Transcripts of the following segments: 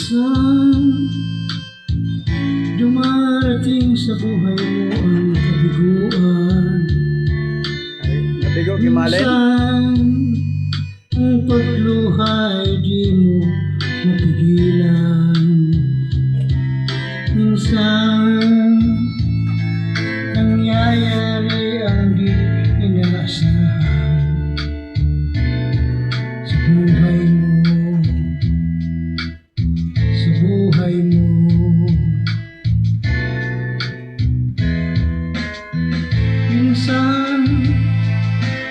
Minsan dumarating sa buhay mo ang kabiguan. Ay, nabigo kimalin. Minsan ang pagluhay di mo mapigilan. Minsan nangyayari ang di inaasahan sa buhay mo, sa buhay mo. Minsan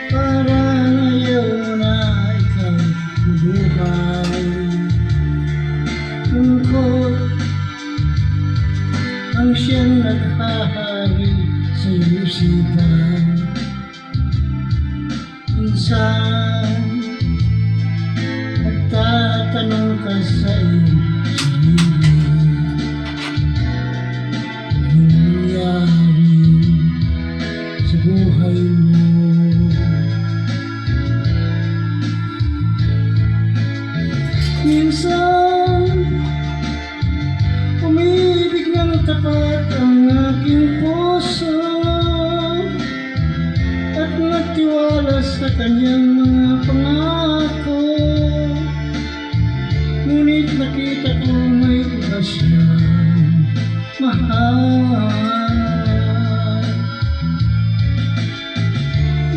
parang ayaw na ikaw mabuhay. Lungkot ang siyang naghahari sa iyong isipan. Minsan nagtatanong ka sa iyong sarili, anong nangyari sa buhay mo? Minsan umibig ng tapat ang aking puso at nagtiwala sa kanyang mga pangako. Ngunit nakita ko may iba siyang mahal.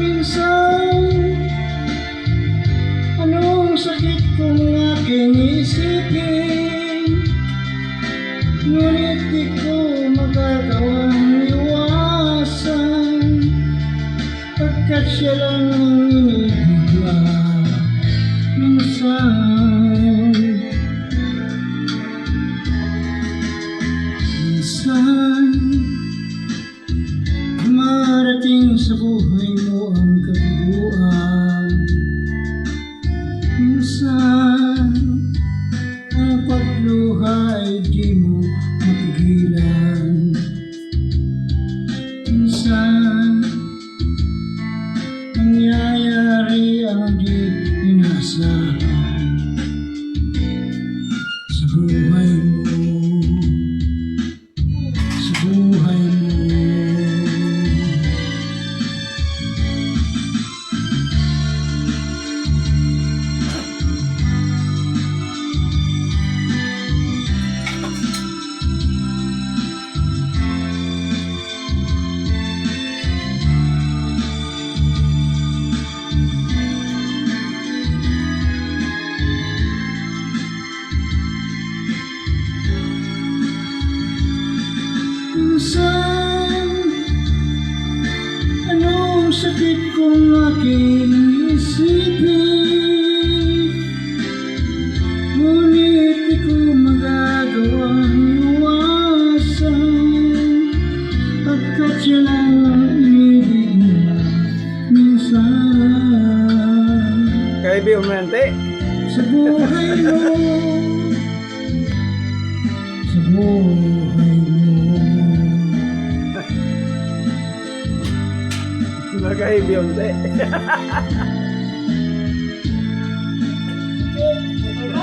Minsan anong sakit kong aking isipin, ngunit di ko magagawang iwasan, pagkat siya lang ang inibigla. Minsan dumarating sa buhay mo ang kabiguan. Minsan ang pagluhay di mo mapigilan. Minsan nangyayari ang di inaasahan sa buhay mo, sa buhay mo. Minsan anong sakit kong aking isipin, ngunit di ko magagawang iwasan, pagkat siya lang ang inibig nila. Minsan Kaibigan mo yan, te. sa buhay mo, sa buhay mo. Magkaibigan, te. Okay, okay ba?